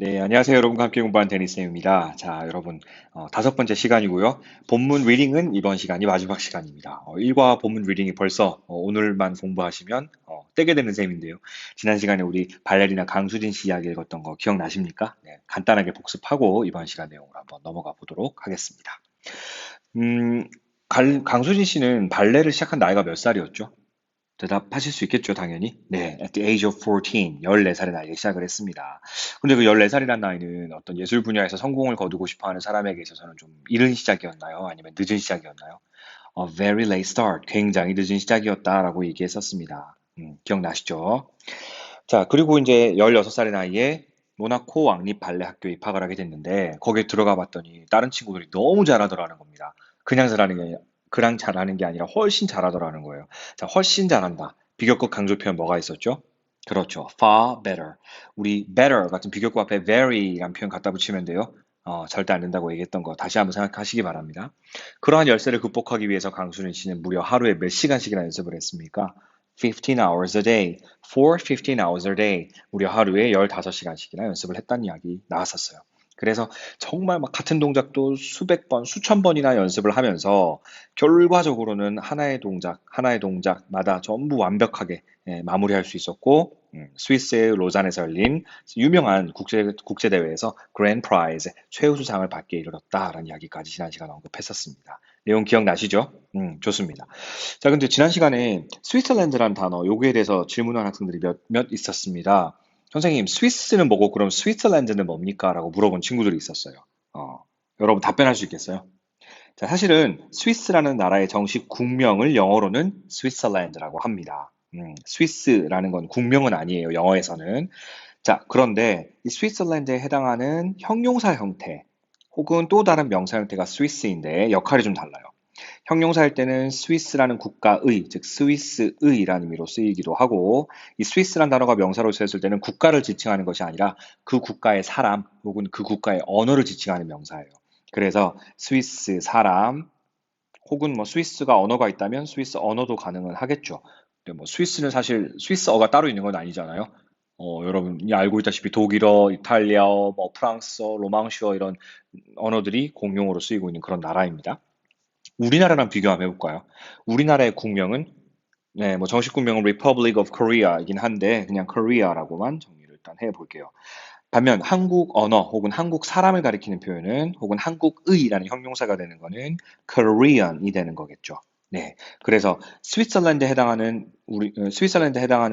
네, 안녕하세요. 여러분과 함께 공부하는 데니쌤입니다. 자, 여러분, 다섯 번째 시간이고요. 본문 리딩은 이번 시간이 마지막 시간입니다. 일과 본문 리딩이 벌써 오늘만 공부하시면 떼게 되는 셈인데요. 지난 시간에 우리 발레리나 강수진 씨 이야기 읽었던 거 기억나십니까? 네, 간단하게 복습하고 이번 시간 내용으로 한번 넘어가 보도록 하겠습니다. 음, 강수진 씨는 발레를 시작한 나이가 몇 살이었죠? 대답하실 수 있겠죠, 당연히. 네, at the age of 14, 14살의 나이에 시작을 했습니다. 근데 그 14살이란 나이는 어떤 예술 분야에서 성공을 거두고 싶어 하는 사람에게 있어서는 좀 이른 시작이었나요? 아니면 늦은 시작이었나요? A very late start, 굉장히 늦은 시작이었다라고 얘기했었습니다. 기억나시죠? 자, 그리고 이제 16살의 나이에 모나코 왕립 발레 학교에 입학을 하게 됐는데 거기에 들어가 봤더니 다른 친구들이 너무 잘하더라는 겁니다. 그냥 잘하는 게 아니라 훨씬 잘하더라는 거예요. 자, 훨씬 잘한다. 비교급 강조 표현 뭐가 있었죠? 그렇죠. far better. 우리 better 같은 비교급 앞에 very라는 표현 갖다 붙이면 돼요. 절대 안 된다고 얘기했던 거 다시 한번 생각하시기 바랍니다. 그러한 열세를 극복하기 위해서 강수린 씨는 무려 하루에 몇 시간씩이나 연습을 했습니까? 15 hours a day. For 15 hours a day. 무려 하루에 15시간씩이나 연습을 했다는 이야기 나왔었어요. 그래서 정말 막 같은 동작도 수백 번, 수천 번이나 연습을 하면서 결과적으로는 하나의 동작마다 전부 완벽하게 마무리할 수 있었고, 스위스의 로잔에서 열린 유명한 국제대회에서 그랜드 프라이즈 최우수상을 받게 이르렀다라는 이야기까지 지난 시간 언급했었습니다. 내용 기억나시죠? 좋습니다. 자, 근데 지난 시간에 스위스랜드라는 단어, 요거에 대해서 질문한 학생들이 몇 있었습니다. 선생님, 스위스는 뭐고, 그럼 스위스랜드는 뭡니까? 라고 물어본 친구들이 있었어요. 어, 여러분 답변할 수 있겠어요? 자, 사실은 스위스라는 나라의 정식 국명을 영어로는 스위스랜드라고 합니다. 스위스라는 건 국명은 아니에요, 영어에서는. 자, 그런데 이 스위스랜드에 해당하는 형용사 형태 혹은 또 다른 명사 형태가 스위스인데 역할이 좀 달라요. 형용사일 때는 스위스라는 국가의, 즉 스위스의라는 의미로 쓰이기도 하고, 이 스위스란 단어가 명사로 쓰였을 때는 국가를 지칭하는 것이 아니라 그 국가의 사람 혹은 그 국가의 언어를 지칭하는 명사예요. 그래서 스위스 사람 혹은 뭐 스위스가 언어가 있다면 스위스 언어도 가능은 하겠죠. 근데 뭐 스위스는 사실 스위스어가 따로 있는 건 아니잖아요. 여러분이 알고 있다시피 독일어, 이탈리아어, 뭐 프랑스어, 로망시어 이런 언어들이 공용어로 쓰이고 있는 그런 나라입니다. 우리나라랑 비교 한번 해볼까요? 우리나라의 국명은 네, 뭐 정식 국명은 Republic of Korea이긴 한데 그냥 Korea라고만 정리를 일단 해볼게요. 반면 한국 언어 혹은 한국 사람을 가리키는 표현은 혹은 한국의라는 형용사가 되는 거는 Korean이 되는 거겠죠. 네, 그래서 스위스랜드에 해당하는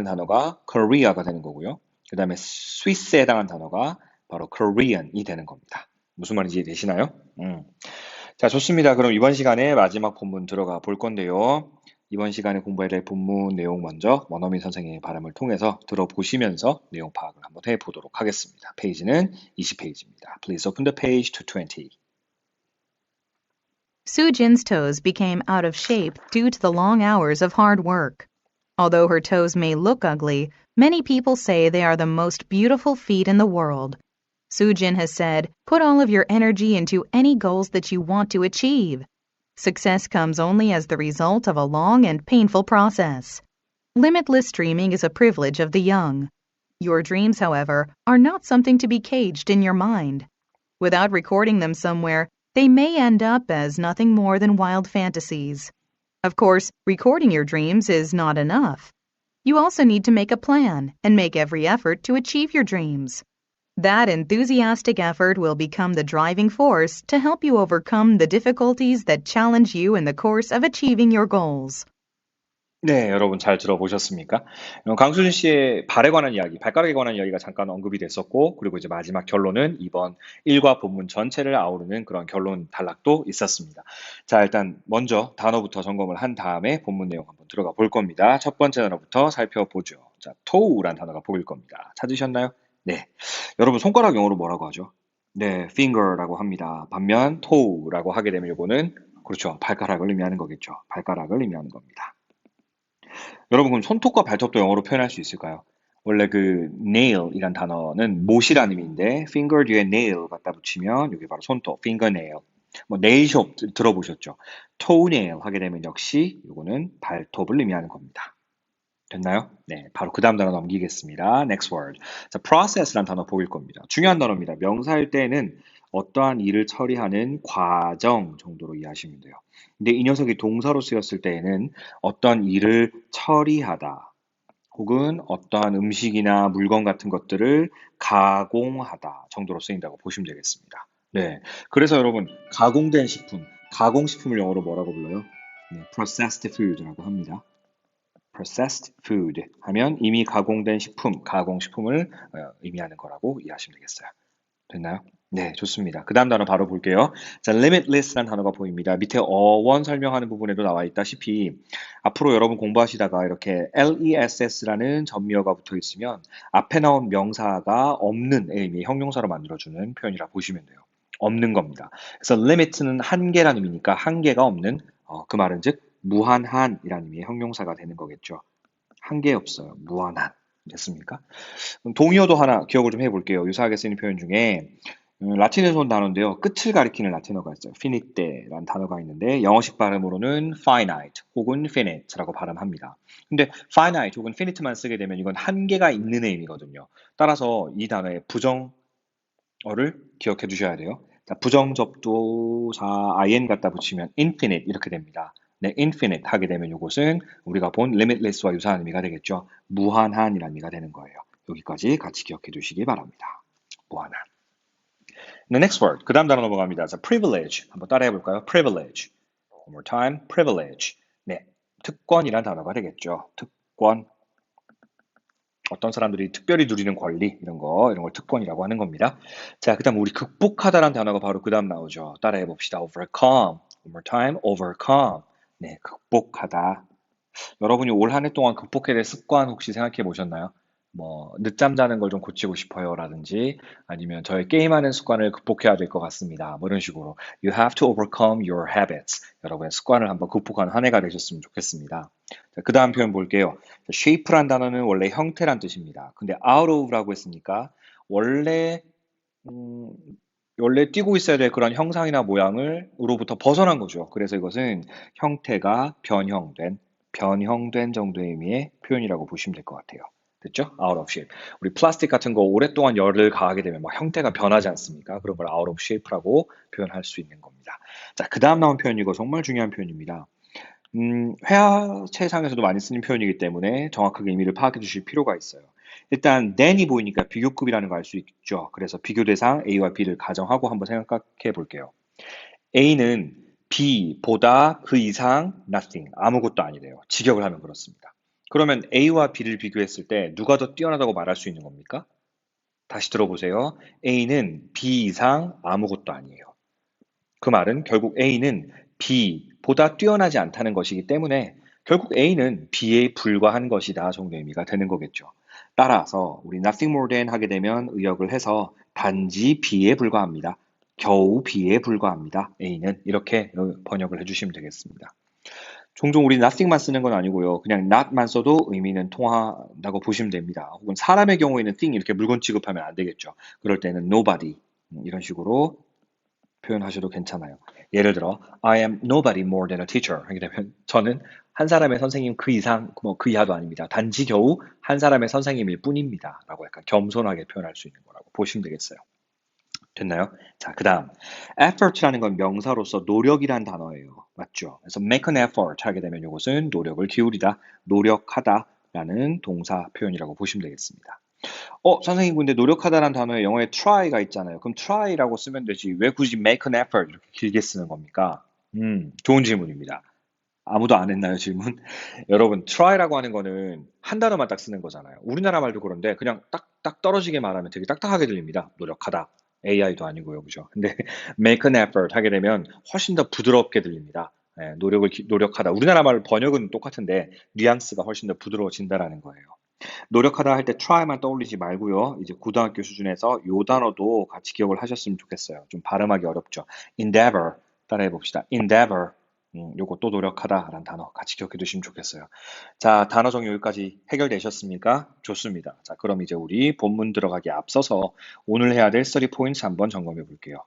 단어가 Korea가 되는 거고요. 그 다음에 스위스에 해당하는 단어가 바로 Korean이 되는 겁니다. 무슨 말인지 이해되시나요? 자, 좋습니다. 그럼 이번 시간에 마지막 본문 들어가 볼 건데요. 이번 시간에 공부해야 될 본문 내용 먼저 원어민 선생님의 발음을 통해서 들어보시면서 내용 파악을 한번 해보도록 하겠습니다. 페이지는 20페이지입니다. Please open the page to 20. Sujin's toes became out of shape due to the long hours of hard work. Although her toes may look ugly, many people say they are the most beautiful feet in the world. Sujin has said, put all of your energy into any goals that you want to achieve. Success comes only as the result of a long and painful process. Limitless dreaming is a privilege of the young. Your dreams, however, are not something to be caged in your mind. Without recording them somewhere, they may end up as nothing more than wild fantasies. Of course, recording your dreams is not enough. You also need to make a plan and make every effort to achieve your dreams. That enthusiastic effort will become the driving force to help you overcome the difficulties that challenge you in the course of achieving your goals. 네, 여러분 잘 들어보셨습니까? 강수진 씨의 발에 관한 이야기, 발가락에 관한 이야기가 잠깐 언급이 됐었고, 그리고 이제 마지막 결론은 이번 일과 본문 전체를 아우르는 그런 결론 단락도 있었습니다. 자, 일단 먼저 단어부터 점검을 한 다음에 본문 내용 한번 들어가 볼 겁니다. 첫 번째 단어부터 살펴보죠. 자, toe란 단어가 보일 겁니다. 찾으셨나요? 네. 여러분 손가락 영어로 뭐라고 하죠? 네, finger라고 합니다. 반면 toe라고 하게 되면 이거는 그렇죠. 발가락을 의미하는 거겠죠. 발가락을 의미하는 겁니다. 여러분 그럼 손톱과 발톱도 영어로 표현할 수 있을까요? 원래 그 nail이란 단어는 못이라는 의미인데 finger 뒤에 nail 갖다 붙이면 이게 바로 손톱, fingernail. 뭐 네일숍 들어보셨죠? toenail 하게 되면 역시 이거는 발톱을 의미하는 겁니다. 됐나요? 네, 바로 그 다음 단어 넘기겠습니다. Next word. 자, process라는 단어 보일 겁니다. 중요한 단어입니다. 명사일 때는 어떠한 일을 처리하는 과정 정도로 이해하시면 돼요. 근데 이 녀석이 동사로 쓰였을 때에는 어떤 일을 처리하다, 혹은 어떠한 음식이나 물건 같은 것들을 가공하다 정도로 쓰인다고 보시면 되겠습니다. 네, 그래서 여러분 가공된 식품, 가공식품을 영어로 뭐라고 불러요? 네, processed food라고 합니다. processed food 하면 이미 가공된 식품, 가공식품을 의미하는 거라고 이해하시면 되겠어요. 됐나요? 네, 좋습니다. 그 다음 단어 바로 볼게요. 자, limitless라는 단어가 보입니다. 밑에 어원 설명하는 부분에도 나와 있다시피 앞으로 여러분 공부하시다가 이렇게 less라는 전미어가 붙어 있으면 앞에 나온 명사가 없는 의미의 형용사로 만들어주는 표현이라 보시면 돼요. 없는 겁니다. 그래서 limit는 한계라는 의미니까 한계가 없는 그 말은 즉 무한한이라는 의미의 형용사가 되는 거겠죠. 한계 없어요. 무한한. 됐습니까? 그럼 동의어도 하나 기억을 좀 해볼게요. 유사하게 쓰이는 표현 중에 라틴에서 온 단어인데요. 끝을 가리키는 라틴어가 있어요. finite라는 단어가 있는데 영어식 발음으로는 finite 혹은 finite라고 발음합니다. 근데 finite 혹은 finite만 쓰게 되면 이건 한계가 있는 의미거든요. 따라서 이 단어의 부정어를 기억해 두셔야 돼요. 자, 부정접두사 in 갖다 붙이면 infinite 이렇게 됩니다. 네, infinite 하게 되면 이것은 우리가 본 limitless와 유사한 의미가 되겠죠. 무한한이라는 의미가 되는 거예요. 여기까지 같이 기억해 두시기 바랍니다. 무한한. The next word. 그 다음 단어 넘어갑니다. 자, privilege. 한번 따라해 볼까요? privilege. One more time. privilege. 네, 특권이란 단어가 되겠죠. 특권. 어떤 사람들이 특별히 누리는 권리, 이런 걸 특권이라고 하는 겁니다. 자, 그 다음 우리 극복하다라는 단어가 바로 그 다음 나오죠. 따라해 봅시다. overcome. One more time. overcome. 네, 극복하다. 여러분이 올 한 해 동안 극복해야 될 습관 혹시 생각해 보셨나요? 뭐, 늦잠 자는 걸 좀 고치고 싶어요. 라든지, 아니면 저의 게임하는 습관을 극복해야 될 것 같습니다. 뭐 이런 식으로. You have to overcome your habits. 여러분의 습관을 한번 극복하는 한 해가 되셨으면 좋겠습니다. 자, 그 다음 표현 볼게요. shape란 단어는 원래 형태란 뜻입니다. 근데 out of라고 했으니까, 원래, 음, 원래 띄고 있어야 될 그런 형상이나 모양으로부터 벗어난 거죠. 그래서 이것은 형태가 변형된 정도의 의미의 표현이라고 보시면 될 것 같아요. 됐죠? out of shape. 우리 플라스틱 같은 거 오랫동안 열을 가하게 되면 막 형태가 변하지 않습니까? 그런 걸 out of shape라고 표현할 수 있는 겁니다. 자, 그 다음 나온 표현 이거 정말 중요한 표현입니다. 회화체상에서도 많이 쓰는 표현이기 때문에 정확하게 의미를 파악해 주실 필요가 있어요. 일단 than이 보이니까 비교급이라는 걸 알 수 있죠. 그래서 비교 대상 A와 B를 가정하고 한번 생각해 볼게요. A는 B보다 그 이상 nothing, 아무것도 아니래요. 직역을 하면 그렇습니다. 그러면 A와 B를 비교했을 때 누가 더 뛰어나다고 말할 수 있는 겁니까? 다시 들어보세요. A는 B 이상 아무것도 아니에요. 그 말은 결국 A는 B보다 뛰어나지 않다는 것이기 때문에 결국 A는 B에 불과한 것이다 정도의 의미가 되는 거겠죠. 따라서 우리 nothing more than 하게 되면 의역을 해서 단지 B에 불과합니다. 겨우 B에 불과합니다. A는 이렇게 번역을 해주시면 되겠습니다. 종종 우리 nothing만 쓰는 건 아니고요. 그냥 not만 써도 의미는 통한다고 보시면 됩니다. 혹은 사람의 경우에는 thing 이렇게 물건 취급하면 안 되겠죠. 그럴 때는 nobody 이런 식으로 표현하셔도 괜찮아요. 예를 들어, I am nobody more than a teacher 하게 되면 저는 한 사람의 선생님 그 이상, 뭐 그 이하도 아닙니다. 단지 겨우 한 사람의 선생님일 뿐입니다. 라고 약간 겸손하게 표현할 수 있는 거라고 보시면 되겠어요. 됐나요? 자, 그 다음. effort라는 건 명사로서 노력이란 단어예요. 맞죠? 그래서 make an effort 하게 되면 이것은 노력을 기울이다, 노력하다 라는 동사 표현이라고 보시면 되겠습니다. 선생님, 근데 노력하다라는 단어에 영어에 try가 있잖아요. 그럼 try라고 쓰면 되지. 왜 굳이 make an effort 이렇게 길게 쓰는 겁니까? 좋은 질문입니다. 아무도 안 했나요, 질문? 여러분, try라고 하는 거는 한 단어만 딱 쓰는 거잖아요. 우리나라 말도 그런데 그냥 딱 떨어지게 말하면 되게 딱딱하게 들립니다. 노력하다. AI도 아니고요, 그죠? 근데 make an effort 하게 되면 훨씬 더 부드럽게 들립니다. 노력하다. 우리나라 말 번역은 똑같은데 뉘앙스가 훨씬 더 부드러워진다라는 거예요. 노력하다 할 때 try만 떠올리지 말고요. 이제 고등학교 수준에서 요 단어도 같이 기억을 하셨으면 좋겠어요. 좀 발음하기 어렵죠. endeavor 따라해 봅시다. endeavor 요거 또 노력하다라는 단어 같이 기억해 두시면 좋겠어요. 자, 단어 정리 여기까지 해결되셨습니까? 좋습니다. 자, 그럼 이제 우리 본문 들어가기 앞서서 오늘 해야 될 study points 한번 점검해 볼게요.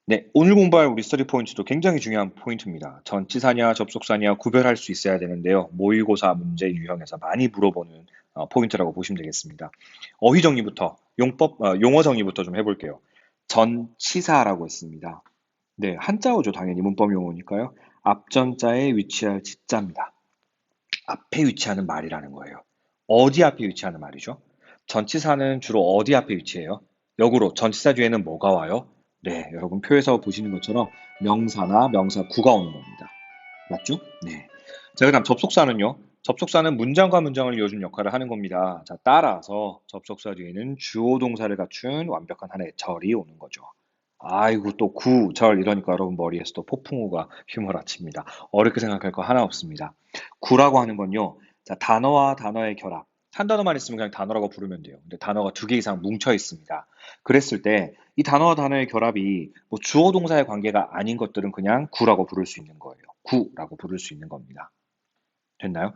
네, 오늘 공부할 우리 스터디 포인트도 굉장히 중요한 포인트입니다. 전치사냐 접속사냐 구별할 수 있어야 되는데요. 모의고사 문제 유형에서 많이 물어보는 포인트라고 보시면 되겠습니다. 어휘 정리부터 용어 정리부터 좀 해볼게요. 전치사라고 했습니다. 네, 한자어죠. 당연히 문법 용어니까요. 앞전자에 위치할 지자입니다. 앞에 위치하는 말이라는 거예요. 어디 앞에 위치하는 말이죠? 전치사는 주로 어디 앞에 위치해요? 역으로 전치사 뒤에는 뭐가 와요? 네, 여러분 표에서 보시는 것처럼 명사나 명사구가 오는 겁니다. 맞죠? 네. 자, 그다음 접속사는요. 접속사는 문장과 문장을 이어준 역할을 하는 겁니다. 자, 따라서 접속사 뒤에는 주어 동사를 갖춘 완벽한 하나의 절이 오는 거죠. 아이고 또 구, 절 이러니까 여러분 머리에서 또 폭풍우가 휘몰아칩니다. 어렵게 생각할 거 하나 없습니다. 구라고 하는 건요. 자, 단어와 단어의 결합. 한 단어만 있으면 그냥 단어라고 부르면 돼요. 근데 단어가 두 개 이상 뭉쳐 있습니다. 그랬을 때 이 단어와 단어의 결합이 뭐 주어 동사의 관계가 아닌 것들은 그냥 구라고 부를 수 있는 거예요. 구라고 부를 수 있는 겁니다. 됐나요?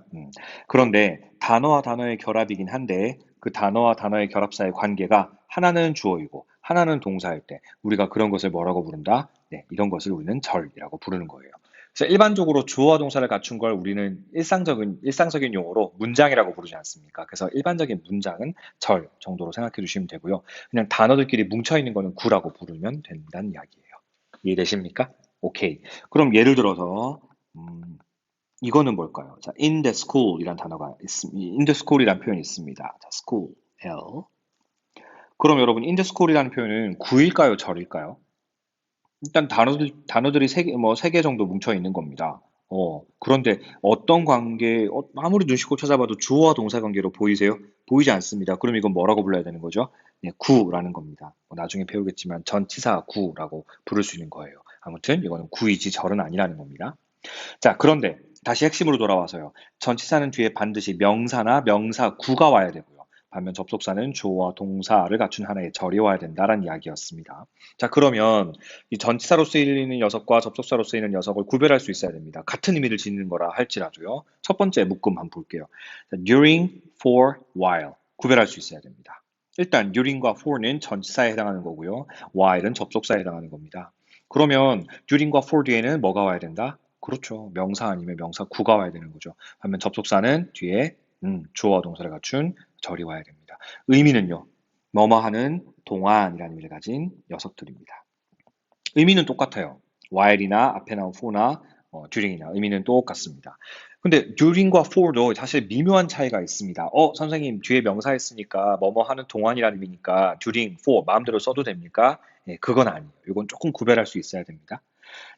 그런데 단어와 단어의 결합이긴 한데 그 단어와 단어의 결합 사이의 관계가 하나는 주어이고 하나는 동사일 때 우리가 그런 것을 뭐라고 부른다? 네, 이런 것을 우리는 절이라고 부르는 거예요. 그래서 일반적으로 주어와 동사를 갖춘 걸 우리는 일상적인 용어로 문장이라고 부르지 않습니까? 그래서 일반적인 문장은 절 정도로 생각해 주시면 되고요. 그냥 단어들끼리 뭉쳐 있는 거는 구라고 부르면 된다는 이야기예요. 이해되십니까? 오케이. 그럼 예를 들어서 이거는 뭘까요? 자, in the school 이란 단어가 있습니다. in the school이란 표현이 있습니다. 자, school, L. 그럼 여러분, in the school이라는 표현은 구일까요, 절일까요? 일단 단어들이 세 개 정도 뭉쳐 있는 겁니다. 그런데 어떤 관계, 아무리 눈 씻고 찾아봐도 주어와 동사 관계로 보이세요? 보이지 않습니다. 그럼 이건 뭐라고 불러야 되는 거죠? 네, 구라는 겁니다. 나중에 배우겠지만 전치사 구라고 부를 수 있는 거예요. 아무튼 이거는 구이지 절은 아니라는 겁니다. 자, 그런데 다시 핵심으로 돌아와서요. 전치사는 뒤에 반드시 명사나 명사구가 와야 되고요. 반면 접속사는 주어와 동사를 갖춘 하나의 절이 와야 된다라는 이야기였습니다. 자, 그러면 이 전치사로 쓰이는 녀석과 접속사로 쓰이는 녀석을 구별할 수 있어야 됩니다. 같은 의미를 지니는 거라 할지라도요. 첫 번째 묶음 한번 볼게요. 자, during, for, while 구별할 수 있어야 됩니다. 일단 during과 for는 전치사에 해당하는 거고요. while은 접속사에 해당하는 겁니다. 그러면 during과 for 뒤에는 뭐가 와야 된다? 그렇죠. 명사 아니면 명사 구가 와야 되는 거죠. 반면 접속사는 뒤에 주어와 동사를 갖춘 절이 와야 됩니다. 의미는요. 뭐뭐 하는 동안이라는 의미를 가진 녀석들입니다. 의미는 똑같아요. while이나 앞에 나온 for나 during이나 의미는 똑같습니다. 근데 during과 for도 사실 미묘한 차이가 있습니다. 선생님 뒤에 명사 했으니까 뭐뭐 하는 동안이라는 의미니까 during, for 마음대로 써도 됩니까? 예, 그건 아니에요. 이건 조금 구별할 수 있어야 됩니다.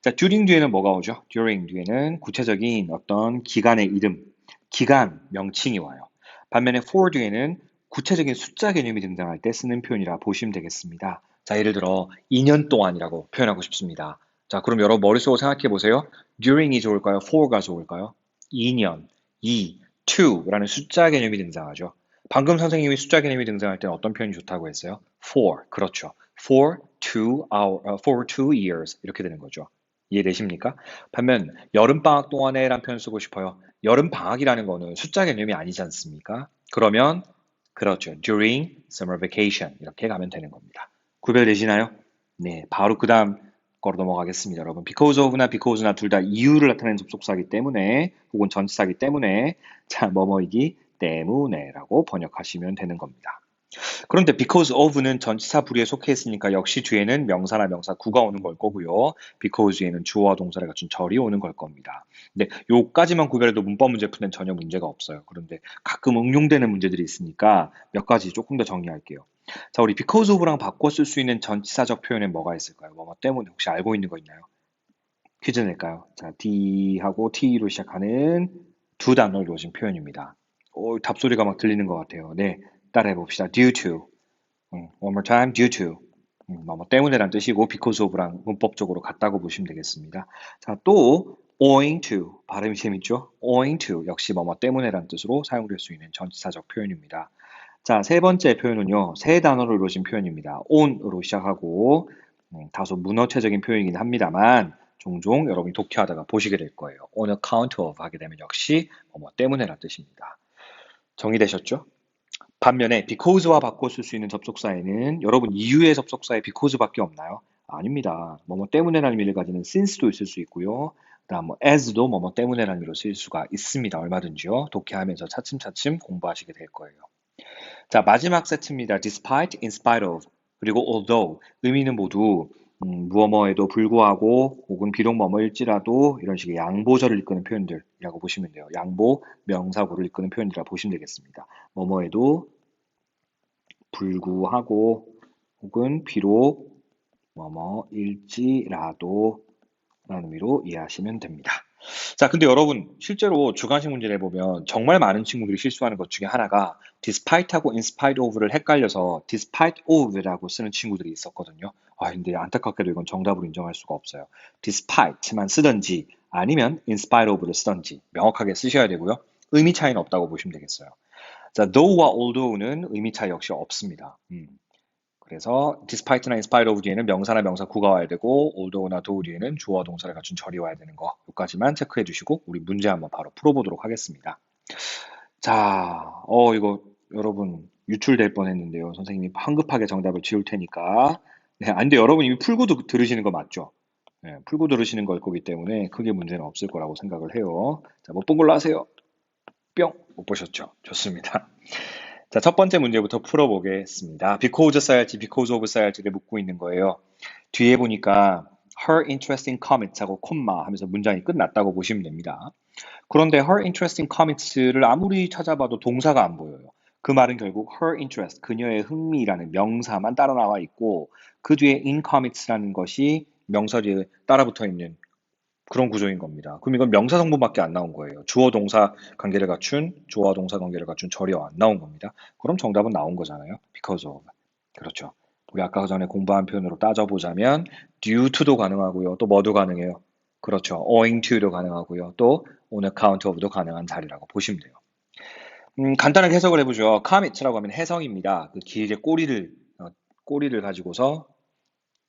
자, during 뒤에는 뭐가 오죠? during 뒤에는 구체적인 어떤 기간의 이름, 기간, 명칭이 와요. 반면에 for 뒤에는 구체적인 숫자 개념이 등장할 때 쓰는 표현이라 보시면 되겠습니다. 자, 예를 들어 2년 동안이라고 표현하고 싶습니다. 자, 그럼 여러분 머릿속으로 생각해 보세요. during이 좋을까요? for가 좋을까요? 2년, 2, 2라는 숫자 개념이 등장하죠. 방금 선생님이 숫자 개념이 등장할 때는 어떤 표현이 좋다고 했어요? for, 그렇죠. for 2 years 이렇게 되는 거죠. 이해되십니까? 반면 여름방학 동안에 라는 표현 쓰고 싶어요. 여름방학이라는 거는 숫자 개념이 아니지 않습니까? 그러면 그렇죠. during summer vacation 이렇게 가면 되는 겁니다. 구별되시나요? 네, 바로 그 다음 거로 넘어가겠습니다. 여러분, because of나 because나 둘 다 이유를 나타내는 접속사이기 때문에 혹은 전치사이기 때문에 자, 뭐뭐이기 때문에라고 번역하시면 되는 겁니다. 그런데 because of는 전치사 부류에 속해 있으니까 역시 뒤에는 명사나 명사구가 오는 걸 거고요. because에는 주어와 동사를 갖춘 절이 오는 걸 겁니다. 근데 요까지만 구별해도 문법 문제 푸는 전혀 문제가 없어요. 그런데 가끔 응용되는 문제들이 있으니까 몇 가지 조금 더 정리할게요. 자, 우리 because of랑 바꿔 쓸 수 있는 전치사적 표현에 뭐가 있을까요? 뭐 때문에 혹시 알고 있는 거 있나요? 퀴즈 낼까요? 자, D하고 T로 시작하는 두 단어를 이루어진 표현입니다. 답소리가 막 들리는 것 같아요. 네, 따라해 봅시다. due to. one more time, due to. 뭐 때문에란 뜻이고 because of랑 문법적으로 같다고 보시면 되겠습니다. 자, 또 owing to 발음이 재밌죠? owing to 역시 뭐뭐 때문에란 뜻으로 사용될 수 있는 전치사적 표현입니다. 자, 세 번째 표현은요. 세 단어로 이루어진 표현입니다. on으로 시작하고 다소 문어체적인 표현이긴 합니다만 종종 여러분이 독해하다가 보시게 될 거예요. on account of 하게 되면 역시 뭐뭐 때문에란 뜻입니다. 정리되셨죠? 반면에 because와 바꿔 쓸 수 있는 접속사에는 여러분 이유의 접속사에 because밖에 없나요? 아닙니다. 뭐뭐 때문에라는 의미를 가지는 since도 있을 수 있고요. 그다음 뭐 as도 뭐뭐 때문에라는 의미로 쓰일 수가 있습니다. 얼마든지요. 독해하면서 차츰차츰 공부하시게 될 거예요. 자, 마지막 세트입니다. despite, in spite of, 그리고 although. 의미는 모두 무엇뭐에도 불구하고 혹은 비록 뭐뭐일지라도 이런 식의 양보절을 이끄는 표현들이라고 보시면 돼요. 양보, 명사구를 이끄는 표현들이라고 보시면 되겠습니다. 뭐뭐에도 불구하고 혹은 비록 뭐뭐일지라도 라는 의미로 이해하시면 됩니다. 자, 근데 여러분, 실제로 주관식 문제를 해보면 정말 많은 친구들이 실수하는 것 중에 하나가 despite하고 in spite of를 헷갈려서 despite of라고 쓰는 친구들이 있었거든요. 아, 근데 안타깝게도 이건 정답으로 인정할 수가 없어요. despite만 쓰든지 아니면 in spite of를 쓰든지 명확하게 쓰셔야 되고요. 의미 차이는 없다고 보시면 되겠어요. 자, though와 although는 의미 차이 역시 없습니다. 그래서 despite나 in spite of 뒤에는 명사나 명사구가 와야 되고 although나 though 뒤에는 주어와 동사를 갖춘 절이 와야 되는 거 여기까지만 체크해 주시고 우리 문제 한번 바로 풀어보도록 하겠습니다. 자, 이거 여러분 유출될 뻔했는데요. 선생님이 황급하게 정답을 지울 테니까 네, 근데 여러분 이미 풀고 들으시는 거 맞죠? 네, 풀고 들으시는 걸 거기 때문에 크게 문제는 없을 거라고 생각을 해요. 자, 못 본 걸로 하세요. 뿅! 못 보셨죠? 좋습니다. 자, 첫 번째 문제부터 풀어보겠습니다. because 써야 할지, because of 써야 할지를 묻고 있는 거예요. 뒤에 보니까 her interesting comments 하고 콤마 하면서 문장이 끝났다고 보시면 됩니다. 그런데 her interesting comments를 아무리 찾아봐도 동사가 안 보여요. 그 말은 결국 her interest, 그녀의 흥미라는 명사만 따라 나와 있고 그 뒤에 in comments라는 것이 명사 뒤에 따라 붙어 있는 그런 구조인 겁니다. 그럼 이건 명사 성분밖에 안 나온 거예요. 주어 동사 관계를 갖춘 주어와 동사 관계를 갖춘 절이 안 나온 겁니다. 그럼 정답은 나온 거잖아요. because of. 그렇죠. 우리 아까 전에 공부한 표현으로 따져보자면 due to도 가능하고요. 또 뭐도 가능해요. 그렇죠. owing to도 가능하고요. 또 on account of도 가능한 자리라고 보시면 돼요. 간단하게 해석을 해보죠. comet라고 하면 혜성입니다. 그 길게 꼬리를 가지고서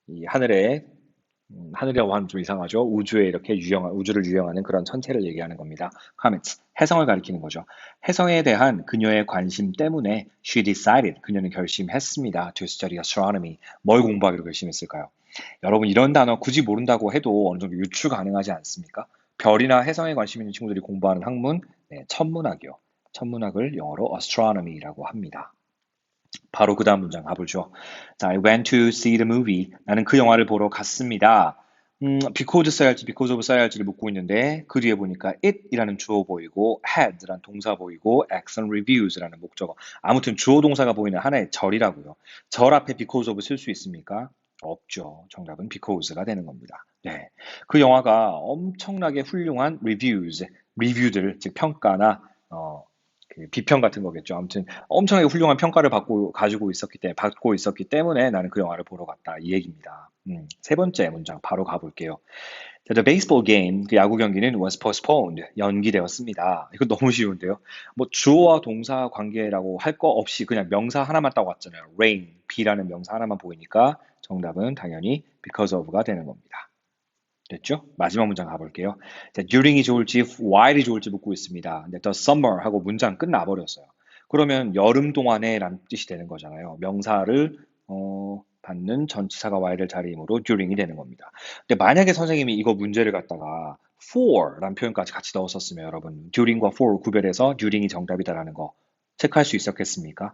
이 하늘이라고 하면 좀 이상하죠. 우주에 이렇게 우주를 유영하는 그런 천체를 얘기하는 겁니다. comets, 혜성을 가리키는 거죠. 혜성에 대한 그녀의 관심 때문에 she decided, 그녀는 결심했습니다. to study astronomy. 뭘 공부하기로 결심했을까요? 여러분 이런 단어 굳이 모른다고 해도 어느 정도 유추 가능하지 않습니까? 별이나 혜성에 관심 있는 친구들이 공부하는 학문, 네, 천문학이요. 천문학을 영어로 astronomy라고 합니다. 바로 그 다음 문장 가보죠. 자, I went to see the movie. 나는 그 영화를 보러 갔습니다. because 써야 할지 because of 써야 할지를 묻고 있는데 그 뒤에 보니까 it이라는 주어 보이고 had라는 동사 보이고 excellent reviews라는 목적어. 아무튼 주어 동사가 보이는 하나의 절이라고요. 절 앞에 because of 쓸 수 있습니까? 없죠. 정답은 because가 되는 겁니다. 네. 그 영화가 엄청나게 훌륭한 리뷰들, 즉 평가나 그 비평 같은 거겠죠. 아무튼 엄청나게 훌륭한 평가를 받고 있었기 때문에 나는 그 영화를 보러 갔다 이 얘기입니다. 세 번째 문장 바로 가볼게요. The baseball game, 그 야구 경기는 was postponed, 연기되었습니다. 이거 너무 쉬운데요. 뭐 주어와 동사 관계라고 할 거 없이 그냥 명사 하나만 딱 왔잖아요. rain, 비라는 명사 하나만 보이니까 정답은 당연히 because of가 되는 겁니다. 됐죠? 마지막 문장 가볼게요. 자, during이 좋을지 while이 좋을지 묻고 있습니다. 근데 the summer 하고 문장 끝나버렸어요. 그러면 여름 동안에 라는 뜻이 되는 거잖아요. 명사를 받는 전치사가 와야 될 자리이므로 during이 되는 겁니다. 근데 만약에 선생님이 이거 문제를 갖다가 for라는 표현까지 같이 넣었었으면 여러분 during과 for 구별해서 during이 정답이다라는 거 체크할 수 있었겠습니까?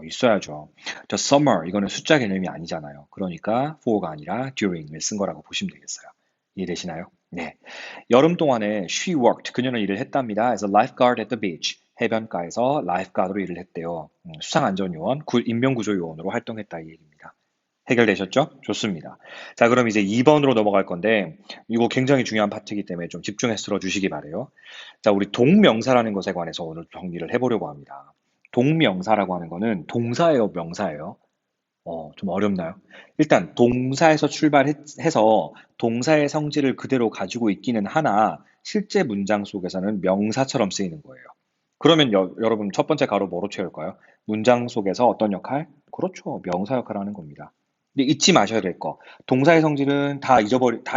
있어야죠. The summer 이거는 숫자 개념이 아니잖아요. 그러니까 for가 아니라 during을 쓴 거라고 보시면 되겠어요. 이해되시나요? 네. 여름 동안에 she worked, 그녀는 일을 했답니다. as a lifeguard at the beach. 해변가에서 라이프가드로 일을 했대요. 수상안전요원, 인명구조요원으로 활동했다 이 얘기입니다. 해결되셨죠? 좋습니다. 자, 그럼 이제 2번으로 넘어갈 건데 이거 굉장히 중요한 파트이기 때문에 좀 집중해서 들어주시기 바래요. 자, 우리 동명사라는 것에 관해서 오늘 정리를 해보려고 합니다. 동명사라고 하는 거는 동사예요, 명사예요? 좀 어렵나요? 일단 동사에서 출발해서 동사의 성질을 그대로 가지고 있기는 하나 실제 문장 속에서는 명사처럼 쓰이는 거예요. 그러면 여러분 첫 번째 가로 뭐로 채울까요? 문장 속에서 어떤 역할? 그렇죠. 명사 역할을 하는 겁니다. 근데 잊지 마셔야 될 거. 동사의 성질은 다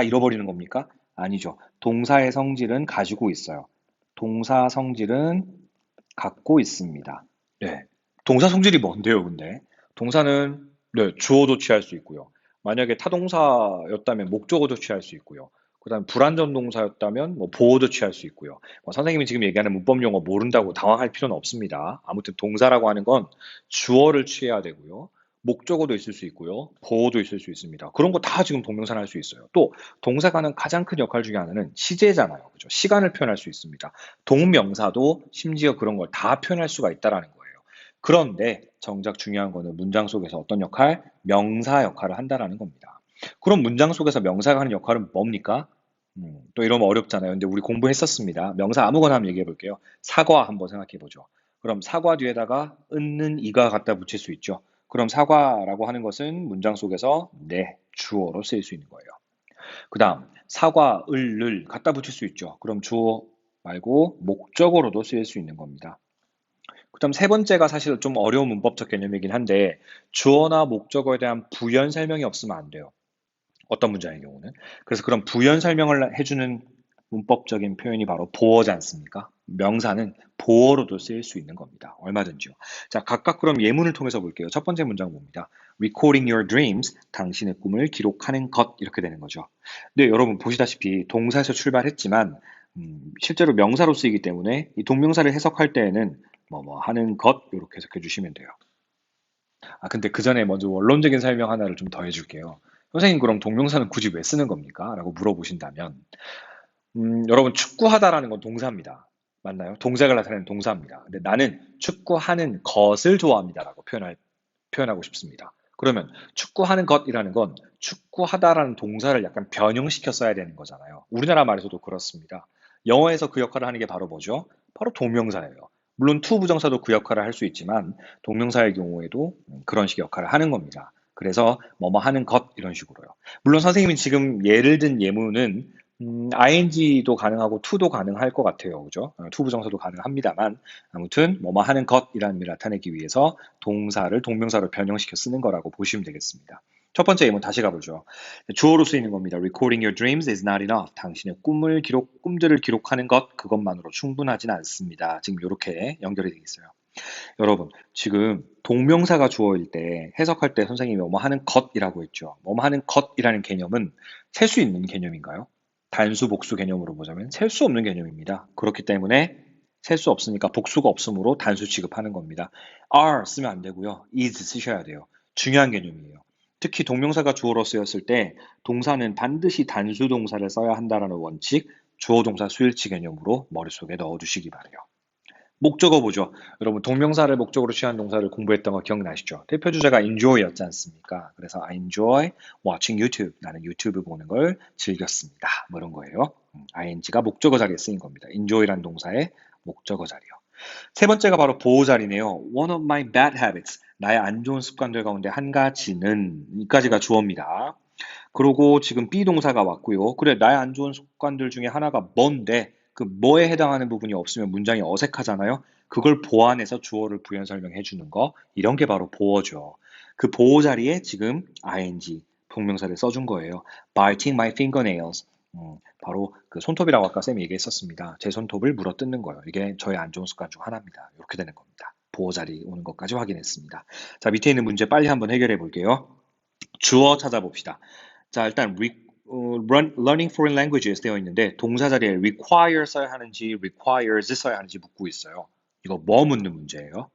잃어버리는 겁니까? 아니죠. 동사의 성질은 가지고 있어요. 동사 성질은 갖고 있습니다. 네. 동사 성질이 뭔데요, 근데? 동사는 네, 주어도 취할 수 있고요. 만약에 타동사였다면 목적어도 취할 수 있고요. 그다음 불완전 동사였다면 뭐 보어도 취할 수 있고요. 선생님이 지금 얘기하는 문법 용어 모른다고 당황할 필요는 없습니다. 아무튼 동사라고 하는 건 주어를 취해야 되고요. 목적어도 있을 수 있고요. 보어도 있을 수 있습니다. 그런 거 다 지금 동명사는 할 수 있어요. 또 동사가 하는 가장 큰 역할 중에 하나는 시제잖아요. 그죠? 시간을 표현할 수 있습니다. 동명사도 심지어 그런 걸 다 표현할 수가 있다라는 거예요. 그런데 정작 중요한 거는 문장 속에서 어떤 역할? 명사 역할을 한다라는 겁니다. 그럼 문장 속에서 명사가 하는 역할은 뭡니까? 또 이러면 어렵잖아요. 근데 우리 공부했었습니다. 명사 아무거나 한번 얘기해 볼게요. 사과 한번 생각해 보죠. 그럼 사과 뒤에다가 은는 이가 갖다 붙일 수 있죠. 그럼 사과라고 하는 것은 문장 속에서 네, 주어로 쓰일 수 있는 거예요. 그 다음, 사과, 을 갖다 붙일 수 있죠. 그럼 주어 말고 목적어로도 쓰일 수 있는 겁니다. 그다음 세 번째가 사실 좀 어려운 문법적 개념이긴 한데 주어나 목적어에 대한 부연 설명이 없으면 안 돼요. 어떤 문장의 경우는. 그래서 그런 부연 설명을 해주는 문법적인 표현이 바로 보어지 않습니까? 명사는 보어로도 쓰일 수 있는 겁니다. 얼마든지요. 자, 각각 그럼 예문을 통해서 볼게요. 첫 번째 문장 봅니다. Recording your dreams, 당신의 꿈을 기록하는 것 이렇게 되는 거죠. 네, 여러분 보시다시피 동사에서 출발했지만 실제로 명사로 쓰이기 때문에 이 동명사를 해석할 때에는 뭐 하는 것 이렇게 해석해 주시면 돼요. 아, 근데 그 전에 먼저 원론적인 설명 하나를 좀 더 해줄게요. 선생님, 그럼 동명사는 굳이 왜 쓰는 겁니까? 라고 물어보신다면, 여러분, 축구하다라는 건 동사입니다. 맞나요? 동작을 나타내는 동사입니다. 근데 나는 축구하는 것을 좋아합니다라고 표현하고 싶습니다. 그러면 축구하는 것이라는 건 축구하다라는 동사를 약간 변형시켜 써야 되는 거잖아요. 우리나라 말에서도 그렇습니다. 영어에서 그 역할을 하는 게 바로 뭐죠? 바로 동명사예요. 물론 to 부정사도 그 역할을 할 수 있지만 동명사의 경우에도 그런 식의 역할을 하는 겁니다. 그래서 뭐뭐 하는 것 이런 식으로요. 물론 선생님이 지금 예를 든 예문은 ing도 가능하고 to도 가능할 것 같아요. 그죠? to 부정사도 가능합니다만 아무튼 뭐뭐 하는 것이라는 의미를 나타내기 위해서 동사를 동명사로 변형시켜 쓰는 거라고 보시면 되겠습니다. 첫 번째 예문 다시 가보죠. 주어로 쓰이는 겁니다. Recording your dreams is not enough. 당신의 꿈들을 기록하는 것, 그것만으로 충분하진 않습니다. 지금 이렇게 연결이 되어 있어요. 여러분, 지금 동명사가 주어일 때 해석할 때 선생님이 뭐뭐 하는 것이라고 했죠. 뭐뭐 하는 것이라는 개념은 셀 수 있는 개념인가요? 단수, 복수 개념으로 보자면 셀 수 없는 개념입니다. 그렇기 때문에 셀 수 없으니까 복수가 없으므로 단수 취급하는 겁니다. are 쓰면 안 되고요. is 쓰셔야 돼요. 중요한 개념이에요. 특히 동명사가 주어로 쓰였을 때 동사는 반드시 단수 동사를 써야 한다는 원칙, 주어 동사 수일치 개념으로 머릿속에 넣어두시기 바래요. 목적어 보죠. 여러분 동명사를 목적으로 취한 동사를 공부했던 거 기억나시죠? 대표 주제가 enjoy였지 않습니까? 그래서 I enjoy watching YouTube. 나는 유튜브 보는 걸 즐겼습니다. 뭐 이런 거예요. ing가 목적어 자리에 쓰인 겁니다. enjoy란 동사의 목적어 자리요. 세 번째가 바로 보호 자리네요. One of my bad habits. 나의 안 좋은 습관들 가운데 한 가지는 이까지가 주어입니다. 그리고 지금 be 동사가 왔고요. 그래, 나의 안 좋은 습관들 중에 하나가 뭔데 그 뭐에 해당하는 부분이 없으면 문장이 어색하잖아요. 그걸 보완해서 주어를 부연 설명해 주는 거. 이런 게 바로 보어죠. 그 보호 자리에 지금 ing 동명사를 써준 거예요. biting my fingernails. 바로 그 손톱이라고 아까 쌤이 얘기했었습니다. 제 손톱을 물어뜯는 거예요. 이게 저의 안 좋은 습관 중 하나입니다. 이렇게 되는 겁니다. 보호 자리 오는 것까지 확인했습니다. 자, 밑에 있는 문제 빨리 한번 해결해 볼게요. 주어 찾아봅시다. 자, 일단 learning foreign languages 되어 있는데 동사 자리에 require 써야 하는지 requires 써야 하는지 묻고 있어요. 이거 뭐 묻는 문제예요?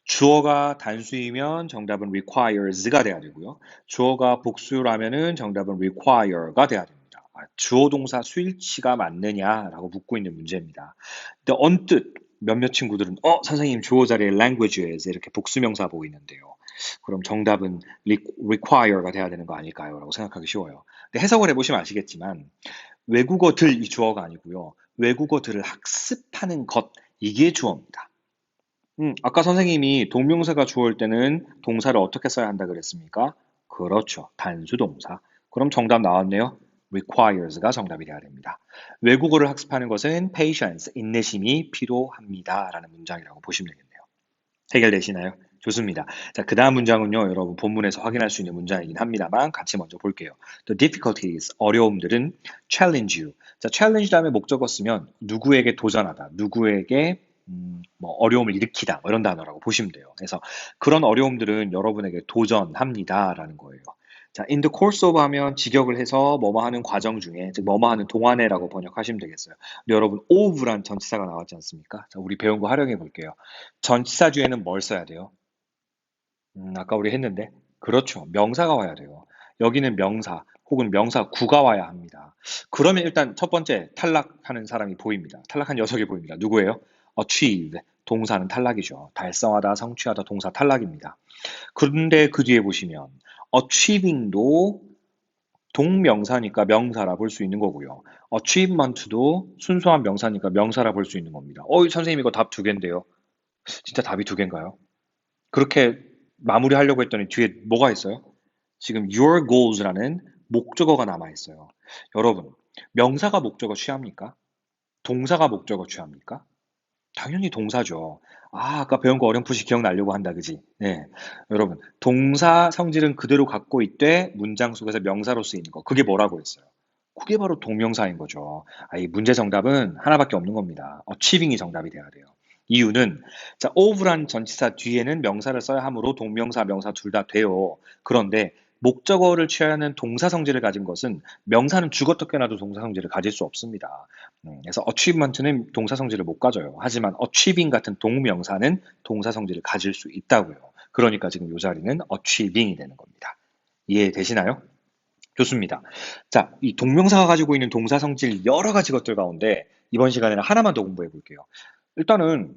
주어가 단수이면 정답은 requires가 돼야 되고요. 주어가 복수라면은 정답은 require가 돼야 됩니다. 주어 동사 수일치가 맞느냐라고 묻고 있는 문제입니다. 근데 언뜻 몇몇 친구들은 선생님 주어 자리에 languages 이렇게 복수명사 보이는데요. 그럼 정답은 require가 돼야 되는 거 아닐까요? 라고 생각하기 쉬워요. 근데 해석을 해보시면 아시겠지만 외국어들 이 주어가 아니고요. 외국어들을 학습하는 것 이게 주어입니다. 아까 선생님이 동명사가 주어일 때는 동사를 어떻게 써야 한다 그랬습니까? 그렇죠. 단수 동사. 그럼 정답 나왔네요. requires가 정답이 돼야 됩니다. 외국어를 학습하는 것은 patience, 인내심이 필요합니다. 라는 문장이라고 보시면 되겠네요. 해결되시나요? 좋습니다. 자, 그 다음 문장은요, 여러분 본문에서 확인할 수 있는 문장이긴 합니다만 같이 먼저 볼게요. The difficulties, 어려움들은 challenge you. 자, challenge 다음에 목적어 쓰면 누구에게 도전하다, 누구에게 뭐 어려움을 일으키다, 뭐 이런 단어라고 보시면 돼요. 그래서 그런 어려움들은 여러분에게 도전합니다라는 거예요. 자, in the course of 하면 직역을 해서 뭐뭐 하는 과정 중에, 즉 뭐뭐 하는 동안에라고 번역하시면 되겠어요. 근데 여러분, of란 전치사가 나왔지 않습니까? 자, 우리 배운 거 활용해 볼게요. 전치사 뒤에는 뭘 써야 돼요? 아까 우리 했는데. 그렇죠. 명사가 와야 돼요. 여기는 명사 혹은 명사구가 와야 합니다. 그러면 일단 첫 번째 탈락하는 사람이 보입니다. 탈락한 녀석이 보입니다. 누구예요? achieve. 동사는 탈락이죠. 달성하다, 성취하다 동사 탈락입니다. 그런데 그 뒤에 보시면 achieving도 동명사니까 명사라 볼 수 있는 거고요. achievement도 순수한 명사니까 명사라 볼 수 있는 겁니다. 선생님 이거 답 두 개인데요. 진짜 답이 두 개인가요? 그렇게 마무리하려고 했더니 뒤에 뭐가 있어요? 지금 your goals라는 목적어가 남아 있어요. 여러분, 명사가 목적어 취합니까? 동사가 목적어 취합니까? 당연히 동사죠. 아까 배운 거 어렴풋이 기억나려고 한다, 그지? 네. 여러분, 동사 성질은 그대로 갖고 있되 문장 속에서 명사로 쓰이는 거. 그게 뭐라고 했어요? 그게 바로 동명사인 거죠. 이 문제 정답은 하나밖에 없는 겁니다. achieving이 정답이 돼야 돼요. 이유는 자, of란 전치사 뒤에는 명사를 써야 하므로 동명사, 명사 둘 다 돼요. 그런데 목적어를 취하는 동사 성질을 가진 것은 명사는 죽었다 깨나도 동사 성질을 가질 수 없습니다. 그래서 achievement는 동사 성질을 못 가져요. 하지만 achieving 같은 동명사는 동사 성질을 가질 수 있다고요. 그러니까 지금 이 자리는 achieving이 되는 겁니다. 이해되시나요? 좋습니다. 자, 이 동명사가 가지고 있는 동사 성질 여러 가지 것들 가운데 이번 시간에는 하나만 더 공부해 볼게요. 일단은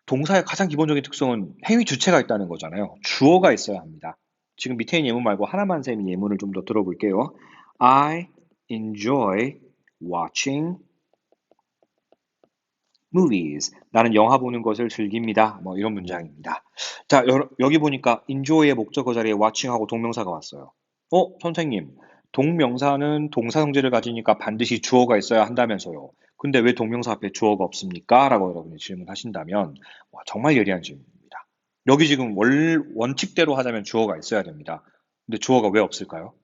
동사의 가장 기본적인 특성은 행위 주체가 있다는 거잖아요. 주어가 있어야 합니다. 지금 밑에 있는 예문 말고 하나만 쌤이 예문을 좀 더 들어볼게요. I enjoy watching movies. 나는 영화 보는 것을 즐깁니다. 뭐 이런 문장입니다. 자, 여기 보니까 enjoy의 목적어 자리에 watching하고 동명사가 왔어요. 선생님, 동명사는 동사 성질을 가지니까 반드시 주어가 있어야 한다면서요. 근데 왜 동명사 앞에 주어가 없습니까? 라고 여러분이 질문하신다면 정말 예리한 질문입니다. 여기 지금 원칙대로 하자면 주어가 있어야 됩니다. 근데 주어가 왜 없을까요?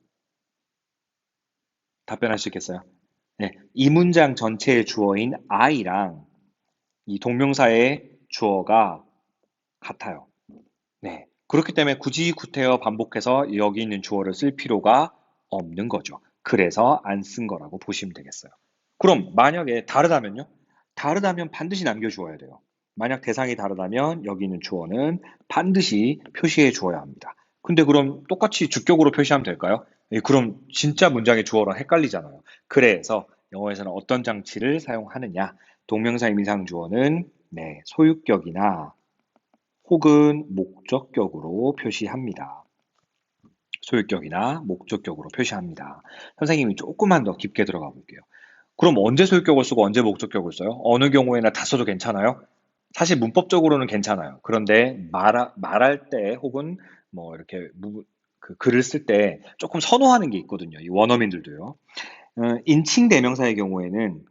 답변할 수 있겠어요? 네, 이 문장 전체의 주어인 I랑 이 동명사의 주어가 같아요. 네. 그렇기 때문에 굳이 구태여 반복해서 여기 있는 주어를 쓸 필요가 없는 거죠. 그래서 안 쓴 거라고 보시면 되겠어요. 그럼 만약에 다르다면요? 다르다면 반드시 남겨주어야 돼요. 만약 대상이 다르다면 여기 있는 주어는 반드시 표시해 주어야 합니다. 근데 그럼 똑같이 주격으로 표시하면 될까요? 그럼 진짜 문장의 주어랑 헷갈리잖아요. 그래서 영어에서는 어떤 장치를 사용하느냐? 동명사의 미상주어는 소유격이나 혹은 목적격으로 표시합니다. 소유격이나 목적격으로 표시합니다. 선생님이 조금만 더 깊게 들어가 볼게요. 그럼 언제 소유격을 쓰고 언제 목적격을 써요? 어느 경우에나 다 써도 괜찮아요? 사실 문법적으로는 괜찮아요. 그런데 말할 때 혹은 뭐 이렇게 그 글을 쓸 때 조금 선호하는 게 있거든요. 이 원어민들도요. 인칭 대명사의 경우에는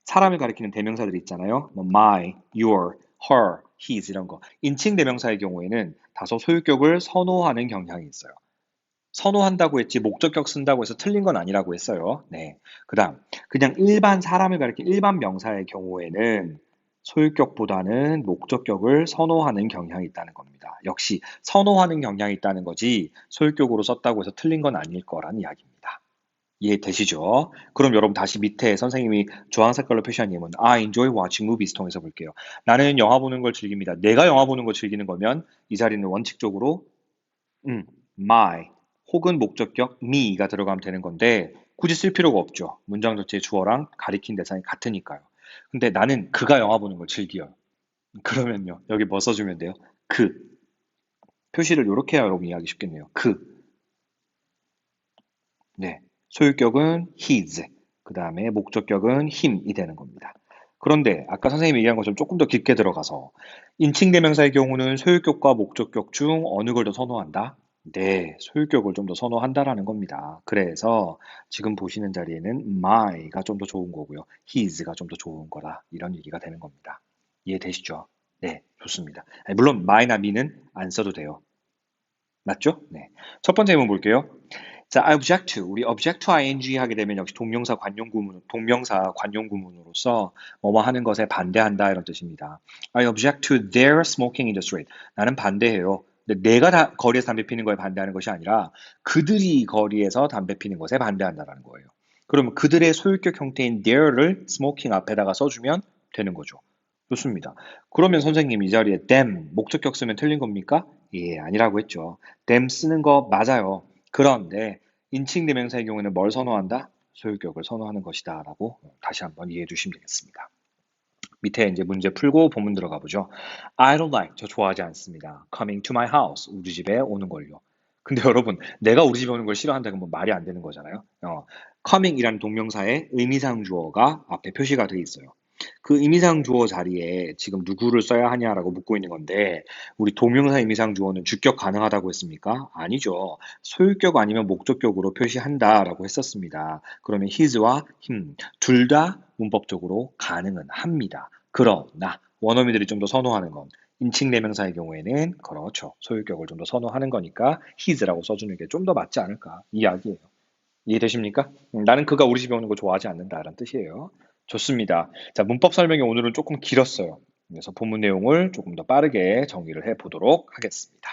사람을 가리키는 대명사들이 있잖아요. 뭐 my, your, her, his 이런 거. 인칭 대명사의 경우에는 다소 소유격을 선호하는 경향이 있어요. 선호한다고 했지 목적격 쓴다고 해서 틀린 건 아니라고 했어요. 네. 그다음 그냥 일반 사람을 가리키는 일반 명사의 경우에는 소유격보다는 목적격을 선호하는 경향이 있다는 겁니다. 역시 선호하는 경향이 있다는 거지 소유격으로 썼다고 해서 틀린 건 아닐 거란 이야기입니다. 이해되시죠? 그럼 여러분 다시 밑에 선생님이 주황 색깔로 표시한 예문 I enjoy watching movies 통해서 볼게요. 나는 영화 보는 걸 즐깁니다. 내가 영화 보는 걸 즐기는 거면 이 자리는 원칙적으로 my 혹은 목적격 me가 들어가면 되는 건데 굳이 쓸 필요가 없죠. 문장 전체의 주어랑 가리킨 대상이 같으니까요. 근데 나는 그가 영화 보는 걸 즐겨요. 그러면요. 여기 뭐 써주면 돼요? 그. 표시를 이렇게 해야 여러분 이해하기 쉽겠네요. 그. 네. 소유격은 his, 그 다음에 목적격은 him이 되는 겁니다. 그런데 아까 선생님이 얘기한 것처럼 조금 더 깊게 들어가서 인칭 대명사의 경우는 소유격과 목적격 중 어느 걸 더 선호한다? 네, 소유격을 좀 더 선호한다라는 겁니다. 그래서 지금 보시는 자리에는 my가 좀 더 좋은 거고요. his가 좀 더 좋은 거다. 이런 얘기가 되는 겁니다. 이해되시죠? 네, 좋습니다. 물론 my나 me는 안 써도 돼요. 맞죠? 네. 첫 번째 한번 볼게요. 자, I object to. 우리 object to ing 하게 되면 역시 동명사 관용 구문으로서 뭐뭐 하는 것에 반대한다 이런 뜻입니다. I object to their smoking in the street. 나는 반대해요. 근데 내가 거리에서 담배 피는 거에 반대하는 것이 아니라 그들이 거리에서 담배 피는 것에 반대한다라는 거예요. 그러면 그들의 소유격 형태인 their를 smoking 앞에다가 써주면 되는 거죠. 좋습니다. 그러면 선생님 이 자리에 them 목적격 쓰면 틀린 겁니까? 예, 아니라고 했죠. them 쓰는 거 맞아요. 그런데 인칭 대명사의 경우에는 뭘 선호한다? 소유격을 선호하는 것이다 라고 다시 한번 이해해 주시면 되겠습니다. 밑에 이제 문제 풀고 본문 들어가 보죠. I don't like, 저 좋아하지 않습니다. Coming to my house, 우리 집에 오는 걸요. 근데 여러분, 내가 우리 집에 오는 걸 싫어한다는 건 말이 안 되는 거잖아요. coming이라는 동명사의 의미상 주어가 앞에 표시가 돼 있어요. 그 의미상 주어 자리에 지금 누구를 써야 하냐라고 묻고 있는 건데, 우리 동명사 의미상 주어는 주격 가능하다고 했습니까? 아니죠. 소유격 아니면 목적격으로 표시한다라고 했었습니다. 그러면 his와 him 둘 다 문법적으로 가능은 합니다. 그러나 원어민들이 좀 더 선호하는 건 인칭 대명사의 경우에는 그렇죠. 소유격을 좀 더 선호하는 거니까 his라고 써주는 게 좀 더 맞지 않을까 이야기예요. 이해되십니까? 나는 그가 우리 집에 오는 거 좋아하지 않는다라는 뜻이에요. 좋습니다. 자, 문법 설명이 오늘은 조금 길었어요. 그래서 본문 내용을 조금 더 빠르게 정리를 해 보도록 하겠습니다.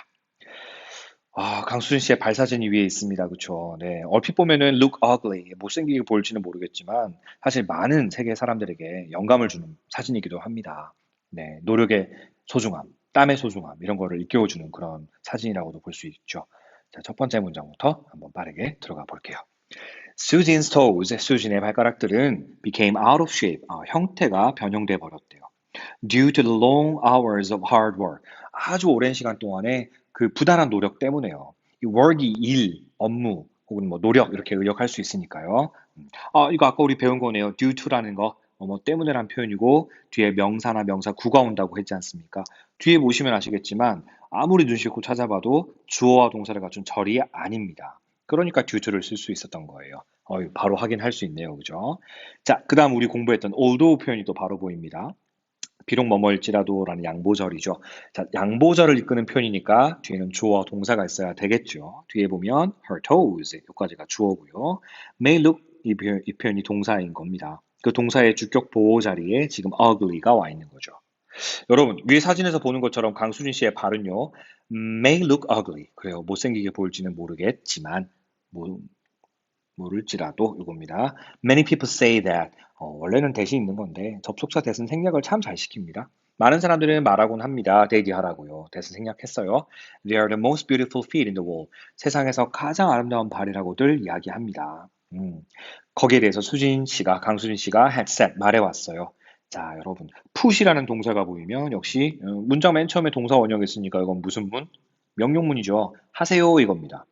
강수진 씨의 발사진이 위에 있습니다. 그쵸? 네. 얼핏 보면은 look ugly, 못생기게 보일지는 모르겠지만 사실 많은 세계 사람들에게 영감을 주는 사진이기도 합니다. 네. 노력의 소중함, 땀의 소중함 이런 거를 일깨워주는 그런 사진이라고도 볼 수 있죠. 자, 첫 번째 문장부터 한번 빠르게 들어가 볼게요. Susan's toes, 수진의 발가락들은 became out of shape, 형태가 변형돼 버렸대요. Due to the long hours of hard work. 아주 오랜 시간 동안의 그 부단한 노력 때문에요. 이 work이 일, 업무, 혹은 뭐 노력 이렇게 의역할 수 있으니까요. 이거 아까 우리 배운 거네요. due to라는 거, 뭐 때문에란 표현이고 뒤에 명사나 명사 구가 온다고 했지 않습니까? 뒤에 보시면 아시겠지만 아무리 눈 씻고 찾아봐도 주어와 동사를 갖춘 절이 아닙니다. 그러니까 due to를 쓸 수 있었던 거예요. 바로 확인할 수 있네요. 그죠? 자, 그 다음 우리 공부했던 although 표현이 또 바로 보입니다. 비록 뭐뭐일지라도라는 양보절이죠. 자, 양보절을 이끄는 표현이니까 뒤에는 주어와 동사가 있어야 되겠죠. 뒤에 보면 her toes 여기까지가 주어고요. may look 이 표현이 동사인 겁니다. 그 동사의 주격 보호 자리에 지금 ugly가 와 있는 거죠. 여러분 위에 사진에서 보는 것처럼 강수진 씨의 발은요. may look ugly 그래요. 못생기게 보일지는 모르겠지만 모를지라도 이겁니다. Many people say that. 원래는 대신 있는 건데 접속사 대신 생략을 참 잘 시킵니다. 많은 사람들은 말하곤 합니다. 대디하라고요. 대신 생략했어요. They are the most beautiful feet in the world. 세상에서 가장 아름다운 발이라고들 이야기합니다. 거기에 대해서 강수진 씨가 had said 말해왔어요. 자, 여러분, put이라는 동사가 보이면 역시 문장 맨 처음에 동사 원형이 있으니까 이건 무슨 문? 명령문이죠. 하세요 이겁니다.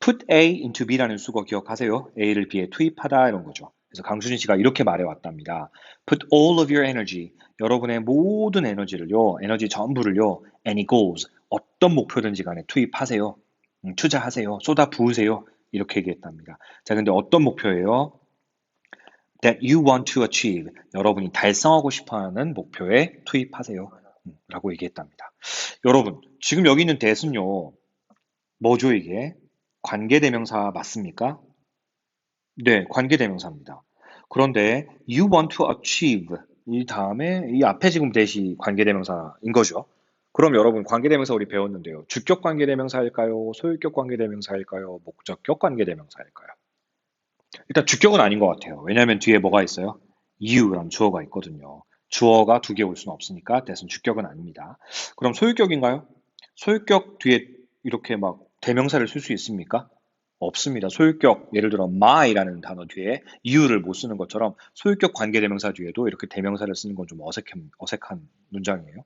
put A into B라는 수거 기억하세요? A를 B에 투입하다 이런 거죠. 그래서 강수진 씨가 이렇게 말해왔답니다. Put all of your energy, 여러분의 모든 에너지를요, 에너지 전부를요, any goals, 어떤 목표든지 간에 투입하세요. 투자하세요. 쏟아 부으세요. 이렇게 얘기했답니다. 자, 근데 어떤 목표예요? That you want to achieve, 여러분이 달성하고 싶어하는 목표에 투입하세요. 라고 얘기했답니다. 여러분, 지금 여기 있는 that은요, 뭐죠 이게? 관계대명사 맞습니까? 네, 관계대명사입니다. 그런데 you want to achieve 이 다음에 이 앞에 지금 대시 관계대명사인 거죠. 그럼 여러분 관계대명사 우리 배웠는데요. 주격 관계대명사일까요? 소유격 관계대명사일까요? 목적격 관계대명사일까요? 일단 주격은 아닌 것 같아요. 왜냐하면 뒤에 뭐가 있어요? you라는 주어가 있거든요. 주어가 두 개 올 수는 없으니까 대신 주격은 아닙니다. 그럼 소유격인가요? 소유격 뒤에 이렇게 막 대명사를 쓸 수 있습니까? 없습니다. 소유격, 예를 들어 my라는 단어 뒤에 you를 못 쓰는 것처럼 소유격 관계대명사 뒤에도 이렇게 대명사를 쓰는 건 좀 어색한 문장이에요.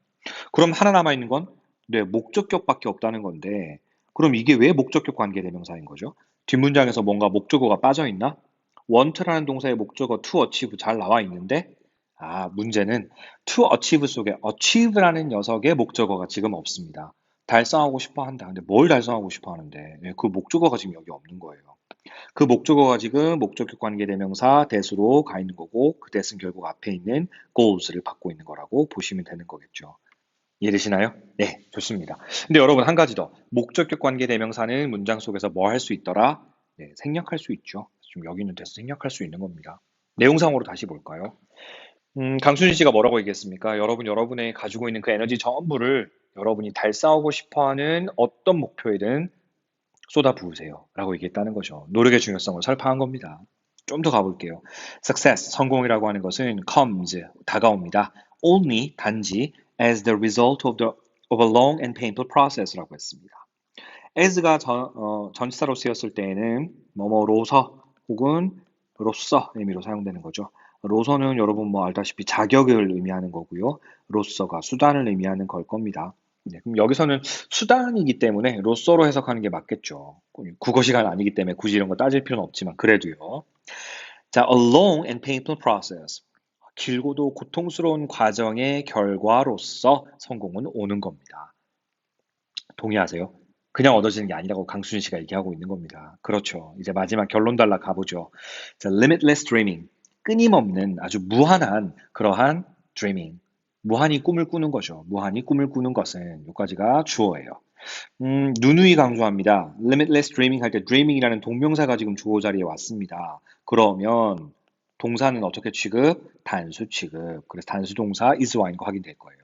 그럼 하나 남아있는 건 네, 목적격밖에 없다는 건데 그럼 이게 왜 목적격 관계대명사인 거죠? 뒷문장에서 뭔가 목적어가 빠져 있나? want라는 동사의 목적어 to achieve 잘 나와 있는데 문제는 to achieve 속에 achieve라는 녀석의 목적어가 지금 없습니다. 달성하고 싶어 한다. 근데 뭘 달성하고 싶어 하는데 그 목적어가 지금 여기 없는 거예요. 그 목적어가 지금 목적격 관계대명사 that으로 가 있는 거고 그 that은 결국 앞에 있는 goals를 받고 있는 거라고 보시면 되는 거겠죠. 이해되시나요? 네, 좋습니다. 근데 여러분 한 가지 더. 목적격 관계대명사는 문장 속에서 뭐 할 수 있더라? 네, 생략할 수 있죠. 지금 여기 있는 데서 생략할 수 있는 겁니다. 내용상으로 다시 볼까요? 강수진 씨가 뭐라고 얘기했습니까? 여러분의 가지고 있는 그 에너지 전부를 여러분이 달성하고 싶어하는 어떤 목표에든 쏟아부으세요. 라고 얘기했다는 거죠. 노력의 중요성을 설파한 겁니다. 좀 더 가볼게요. Success, 성공이라고 하는 것은 comes, 다가옵니다. Only, 단지, as the result of a long and painful process라고 했습니다. as가 전치사로 쓰였을 때에는 뭐뭐로서 혹은 로서 의미로 사용되는 거죠. 로서는 여러분 뭐 알다시피 자격을 의미하는 거고요. 로서가 수단을 의미하는 걸 겁니다. 네, 그럼 여기서는 수단이기 때문에 로서로 해석하는 게 맞겠죠. 국어 시간 아니기 때문에 굳이 이런 거 따질 필요는 없지만 그래도요. 자, a long and painful process. 길고도 고통스러운 과정의 결과로서 성공은 오는 겁니다. 동의하세요? 그냥 얻어지는 게 아니라고 강수진 씨가 얘기하고 있는 겁니다. 그렇죠. 이제 마지막 결론 달라 가보죠. 자, limitless dreaming. 끊임없는 아주 무한한 그러한 dreaming. 무한히 꿈을 꾸는 거죠. 무한히 꿈을 꾸는 것은 여기까지가 주어예요. 누누이 강조합니다. limitless dreaming 할 때 dreaming이라는 동명사가 지금 주어 자리에 왔습니다. 그러면 동사는 어떻게 취급? 단수 취급. 그래서 단수 동사 is와인 거 확인될 거예요.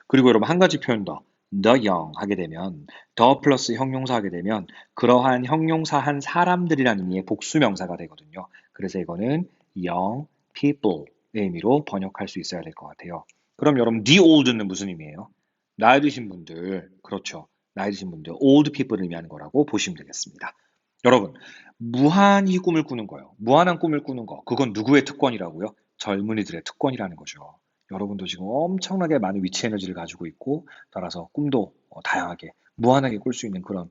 그리고 여러분 한 가지 표현 더. the young 하게 되면 the 플러스 형용사 하게 되면 그러한 형용사 한 사람들이라는 의미의 복수명사가 되거든요. 그래서 이거는 young people의 의미로 번역할 수 있어야 될 것 같아요. 그럼 여러분 the old는 무슨 의미예요? 나이 드신 분들, 그렇죠. 나이 드신 분들, old people을 의미하는 거라고 보시면 되겠습니다. 여러분, 무한히 꿈을 꾸는 거예요. 무한한 꿈을 꾸는 거. 그건 누구의 특권이라고요? 젊은이들의 특권이라는 거죠. 여러분도 지금 엄청나게 많은 위치 에너지를 가지고 있고 따라서 꿈도 다양하게 무한하게 꿀 수 있는 그런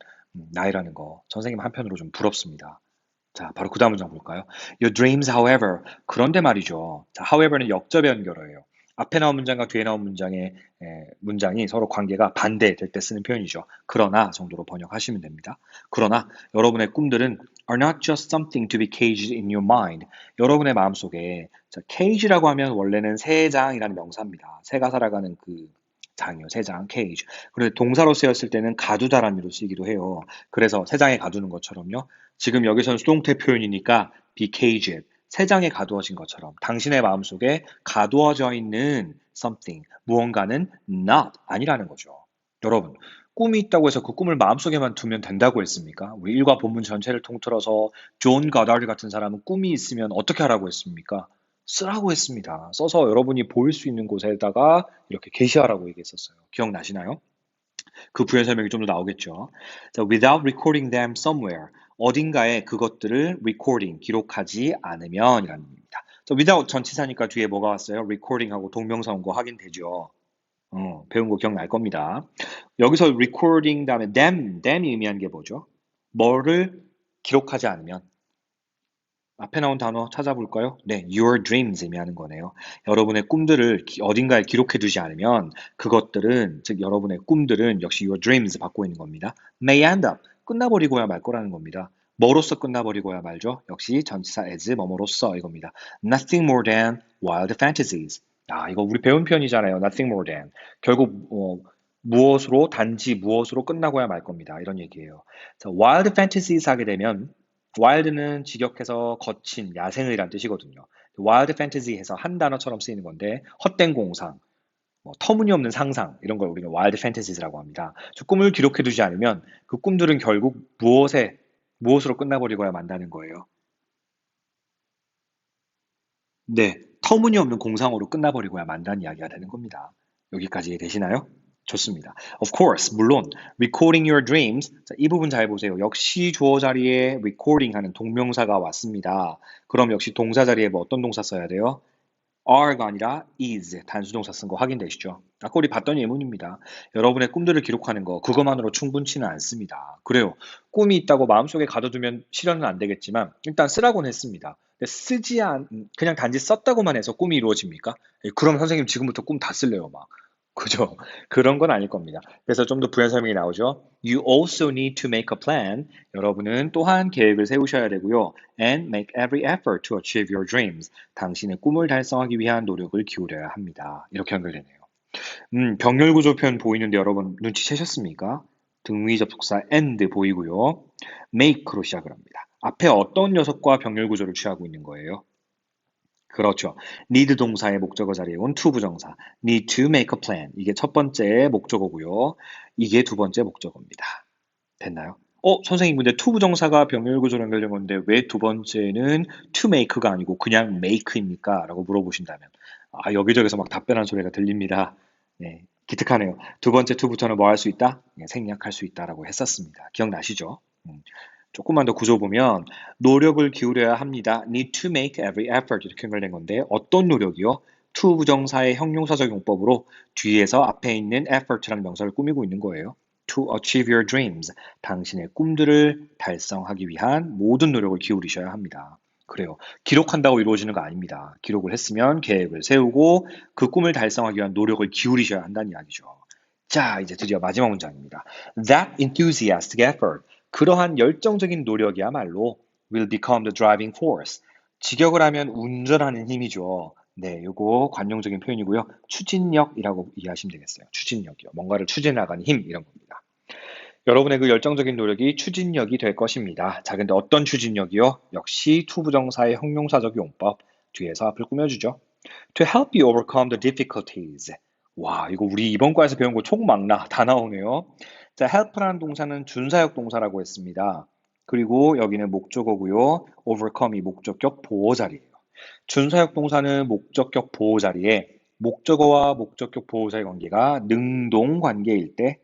나이라는 거 선생님 한편으로 좀 부럽습니다. 자, 바로 그 다음 문장 볼까요? Your dreams, however. 그런데 말이죠. 자, however는 역접의 연결어예요. 앞에 나온 문장과 뒤에 나온 문장이 서로 관계가 반대될 때 쓰는 표현이죠. 그러나 정도로 번역하시면 됩니다. 그러나 여러분의 꿈들은 are not just something to be caged in your mind. 여러분의 마음속에 자, cage라고 하면 원래는 새장이라는 명사입니다. 새가 살아가는 그 장이요. 새장, cage. 그런데 동사로 쓰였을 때는 가두다라는 의미로 쓰이기도 해요. 그래서 새장에 가두는 것처럼요. 지금 여기서는 수동태 표현이니까 be caged. 새장에 가두어진 것처럼 당신의 마음속에 가두어져 있는 something, 무언가는 not, 아니라는 거죠. 여러분, 꿈이 있다고 해서 그 꿈을 마음속에만 두면 된다고 했습니까? 우리 일과 본문 전체를 통틀어서 존 가다드 같은 사람은 꿈이 있으면 어떻게 하라고 했습니까? 쓰라고 했습니다. 써서 여러분이 보일 수 있는 곳에다가 이렇게 게시하라고 얘기했었어요. 기억나시나요? 그 부연 설명이 좀 더 나오겠죠. 자, without recording them somewhere. 어딘가에 그것들을 recording, 기록하지 않으면 이라는 의미입니다. 자, without 전치사니까 뒤에 뭐가 왔어요? recording하고 동명사 온 거 확인되죠. 배운 거 기억날 겁니다. 여기서 recording 다음에 them이 의미하는 게 뭐죠? 뭐를 기록하지 않으면 앞에 나온 단어 찾아볼까요? 네, your dreams 의미하는 거네요. 여러분의 꿈들을 어딘가에 기록해 두지 않으면 그것들은, 즉 여러분의 꿈들은 역시 your dreams 받고 있는 겁니다. may end up, 끝나버리고야 말 거라는 겁니다. 뭐로써 끝나버리고야 말죠? 역시 전치사 as, 뭐뭐로써 이겁니다. Nothing more than wild fantasies. 아, 이거 우리 배운 표현이잖아요. Nothing more than. 결국 무엇으로, 단지 무엇으로 끝나고야 말 겁니다. 이런 얘기예요. 자, wild fantasies 하게 되면 wild는 직역해서 거친, 야생의란 뜻이거든요. wild fantasy 해서 한 단어처럼 쓰이는 건데 헛된 공상, 터무니없는 상상 이런 걸 우리는 wild fantasies라고 합니다. 저 꿈을 기록해두지 않으면 그 꿈들은 결국 무엇으로 끝나버리고야 만다는 거예요. 네, 터무니없는 공상으로 끝나버리고야 만다는 이야기가 되는 겁니다. 여기까지 되시나요? 좋습니다. Of course, 물론 recording your dreams. 자, 이 부분 잘 보세요. 역시 주어 자리에 recording 하는 동명사가 왔습니다. 그럼 역시 동사 자리에 뭐 어떤 동사 써야 돼요? are가 아니라 is, 단수동사 쓴 거 확인되시죠? 아까 우리 봤던 예문입니다. 여러분의 꿈들을 기록하는 거, 그것만으로 충분치는 않습니다. 그래요. 꿈이 있다고 마음속에 가둬두면 실현은 안 되겠지만, 일단 쓰라고는 했습니다. 근데 그냥 단지 썼다고만 해서 꿈이 이루어집니까? 그럼 선생님 지금부터 꿈 다 쓸래요, 막. 그죠? 그런 건 아닐 겁니다. 그래서 좀 더 부연 설명이 나오죠. You also need to make a plan. 여러분은 또한 계획을 세우셔야 되고요. And make every effort to achieve your dreams. 당신의 꿈을 달성하기 위한 노력을 기울여야 합니다. 이렇게 연결되네요. 병렬 구조 표현 보이는데 여러분 눈치채셨습니까? 등위 접속사 and 보이고요. make로 시작을 합니다. 앞에 어떤 녀석과 병렬 구조를 취하고 있는 거예요? 그렇죠. need 동사의 목적어 자리에 온 to 부정사. need to make a plan. 이게 첫 번째 목적어고요. 이게 두 번째 목적어입니다. 됐나요? 선생님, 근데 to 부정사가 병렬 구조로 연결된 건데 왜 두 번째는 to make가 아니고 그냥 make입니까? 라고 물어보신다면 여기저기서 막 답변한 소리가 들립니다. 네, 기특하네요. 두 번째 to부터는 뭐 할 수 있다? 네, 생략할 수 있다라고 했었습니다. 기억나시죠? 조금만 더 구조 보면 노력을 기울여야 합니다. need to make every effort 이렇게 연결된 건데 어떤 노력이요? to 부정사의 형용사적 용법으로 뒤에서 앞에 있는 effort라는 명사를 꾸미고 있는 거예요. to achieve your dreams. 당신의 꿈들을 달성하기 위한 모든 노력을 기울이셔야 합니다. 그래요. 기록한다고 이루어지는 거 아닙니다. 기록을 했으면 계획을 세우고 그 꿈을 달성하기 위한 노력을 기울이셔야 한다는 이야기죠. 자, 이제 드디어 마지막 문장입니다. That enthusiastic effort. 그러한 열정적인 노력이야말로 will become the driving force. 직역을 하면 운전하는 힘이죠. 네, 요거 관용적인 표현이고요. 추진력이라고 이해하시면 되겠어요. 추진력이요. 뭔가를 추진해 나가는 힘 이런 겁니다. 여러분의 그 열정적인 노력이 추진력이 될 것입니다. 자, 근데 어떤 추진력이요? 역시 to 부정사의 형용사적 용법 뒤에서 앞을 꾸며주죠. To help you overcome the difficulties. 와, 이거 우리 이번 과에서 배운 거 총망라 다 나오네요. 자, help라는 동사는 준사역 동사라고 했습니다. 그리고 여기는 목적어고요. overcome이 목적격 보호 자리예요. 준사역 동사는 목적격 보호 자리에 목적어와 목적격 보호자의 관계가 능동 관계일 때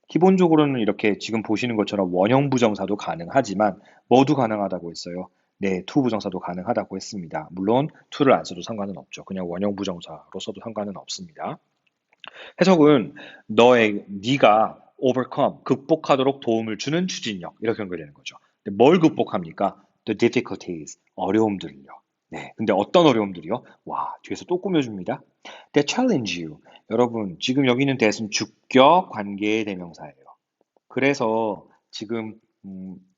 기본적으로는 이렇게 지금 보시는 것처럼 원형 부정사도 가능하지만 뭐도 가능하다고 했어요. 네, to 부정사도 가능하다고 했습니다. 물론 to를 안 써도 상관은 없죠. 그냥 원형 부정사로 써도 상관은 없습니다. 해석은 네가 overcome, 극복하도록 도움을 주는 추진력 이렇게 연결되는 거죠. 근데 뭘 극복합니까? The difficulties, 어려움들을요. 네, 근데 어떤 어려움들이요? 와, 뒤에서 또 꾸며줍니다. They challenge you. 여러분, 지금 여기 있는 that은 주격 관계의 대명사예요. 그래서 지금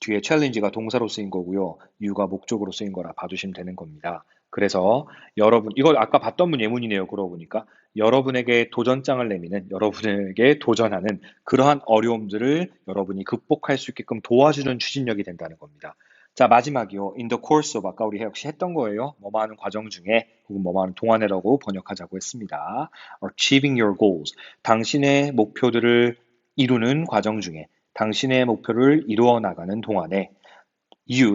뒤에 challenge가 동사로 쓰인 거고요. you가 목적으로 쓰인 거라 봐주시면 되는 겁니다. 그래서 여러분, 이거 아까 봤던 문 예문이네요. 그러고 보니까 여러분에게 도전장을 내미는, 여러분에게 도전하는 그러한 어려움들을 여러분이 극복할 수 있게끔 도와주는 추진력이 된다는 겁니다. 자, 마지막이요. In the course of, 아까 우리 역시 했던 거예요. 뭐뭐 하는 과정 중에, 혹은 뭐뭐 하는 동안이라고 번역하자고 했습니다. Achieving your goals. 당신의 목표들을 이루는 과정 중에, 당신의 목표를 이루어 나가는 동안에,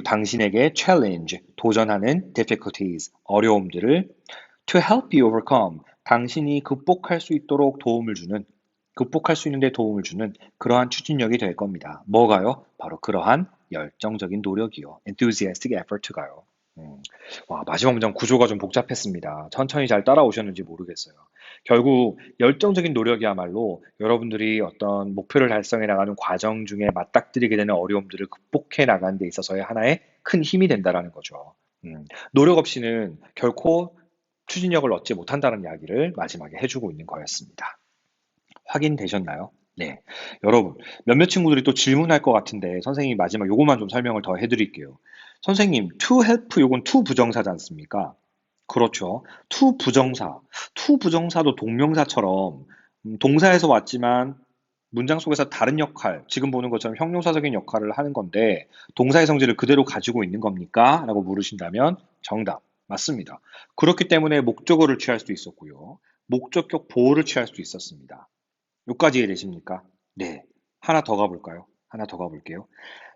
당신에게 challenge, 도전하는 difficulties, 어려움들을 to help you overcome, 당신이 극복할 수 있도록 도움을 주는, 극복할 수 있는데 도움을 주는 그러한 추진력이 될 겁니다. 뭐가요? 바로 그러한 열정적인 노력이요. enthusiastic effort가요. 와, 마지막 문장 구조가 좀 복잡했습니다. 천천히 잘 따라오셨는지 모르겠어요. 결국 열정적인 노력이야말로 여러분들이 어떤 목표를 달성해 나가는 과정 중에 맞닥뜨리게 되는 어려움들을 극복해 나가는 데 있어서의 하나의 큰 힘이 된다라는 거죠. 노력 없이는 결코 추진력을 얻지 못한다는 이야기를 마지막에 해주고 있는 거였습니다. 확인되셨나요? 네. 여러분, 몇몇 친구들이 또 질문할 것 같은데 선생님이 마지막 요것만 좀 설명을 더 해드릴게요. 선생님, to help 요건 to 부정사지 않습니까? 그렇죠. to 부정사. to 부정사도 동명사처럼 동사에서 왔지만 문장 속에서 다른 역할, 지금 보는 것처럼 형용사적인 역할을 하는 건데 동사의 성질을 그대로 가지고 있는 겁니까? 라고 물으신다면 정답. 맞습니다. 그렇기 때문에 목적어를 취할 수도 있었고요. 목적격 보호를 취할 수도 있었습니다. 여기까지 이해되십니까? 네. 하나 더 가볼까요? 하나 더 가볼게요.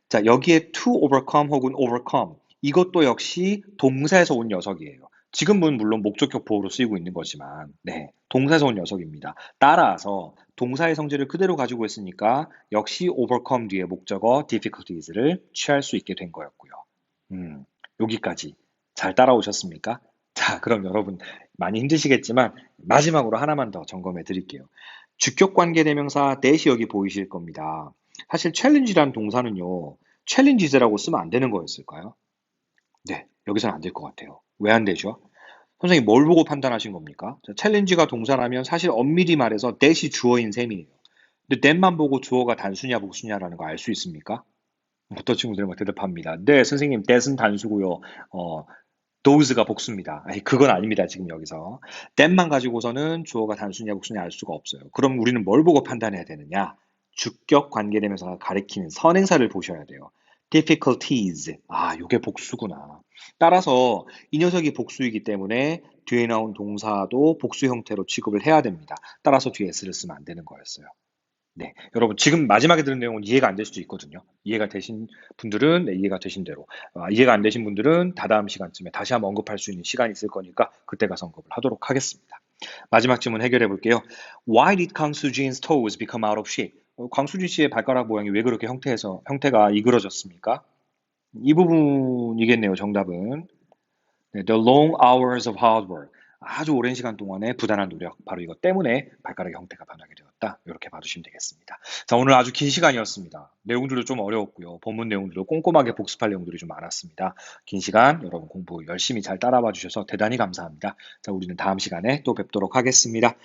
자, 여기에 to overcome 혹은 overcome. 이것도 역시 동사에서 온 녀석이에요. 지금은 물론 목적격 보호로 쓰이고 있는 거지만, 네. 동사에서 온 녀석입니다. 따라서 동사의 성질을 그대로 가지고 있으니까 역시 overcome 뒤에 목적어 difficulties를 취할 수 있게 된 거였고요. 여기까지 잘 따라오셨습니까? 자, 그럼 여러분 많이 힘드시겠지만 마지막으로 하나만 더 점검해 드릴게요. 주격 관계 대명사 that이 여기 보이실 겁니다. 사실 challenge라는 동사는요, challenges라고 쓰면 안 되는 거였을까요? 네, 여기서는 안 될 것 같아요. 왜 안 되죠? 선생님 뭘 보고 판단하신 겁니까? challenge가 동사라면 사실 엄밀히 말해서 that이 주어인 셈이에요. 근데 that만 보고 주어가 단수냐 복수냐라는 거 알 수 있습니까? 어떤 친구들은 막 대답합니다. 네, 선생님, that은 단수고요. those가 복수입니다. 아니, 그건 아닙니다. 지금 여기서. that만 가지고서는 주어가 단수냐 복수냐 알 수가 없어요. 그럼 우리는 뭘 보고 판단해야 되느냐? 주격 관계대명사가 가리키는 선행사를 보셔야 돼요. difficulties. 요게 복수구나. 따라서 이 녀석이 복수이기 때문에 뒤에 나온 동사도 복수 형태로 취급을 해야 됩니다. 따라서 뒤에 s를 쓰면 안 되는 거였어요. 네, 여러분 지금 마지막에 들은 내용은 이해가 안 될 수도 있거든요. 이해가 되신 분들은 네, 이해가 되신 대로, 이해가 안 되신 분들은 다다음 시간쯤에 다시 한번 언급할 수 있는 시간이 있을 거니까 그때 가서 언급을 하도록 하겠습니다. 마지막 질문 해결해 볼게요. Why did 강수진's toes become out of shape? 강수진 씨의 발가락 모양이 왜 그렇게 형태가 이그러졌습니까? 이 부분이겠네요, 정답은. 네, the long hours of hard work. 아주 오랜 시간 동안의 부단한 노력. 바로 이것 때문에 발가락의 형태가 변하게 되었다. 이렇게 봐주시면 되겠습니다. 자, 오늘 아주 긴 시간이었습니다. 내용들도 좀 어려웠고요. 본문 내용들도 꼼꼼하게 복습할 내용들이 좀 많았습니다. 긴 시간 여러분 공부 열심히 잘 따라와 주셔서 대단히 감사합니다. 자, 우리는 다음 시간에 또 뵙도록 하겠습니다.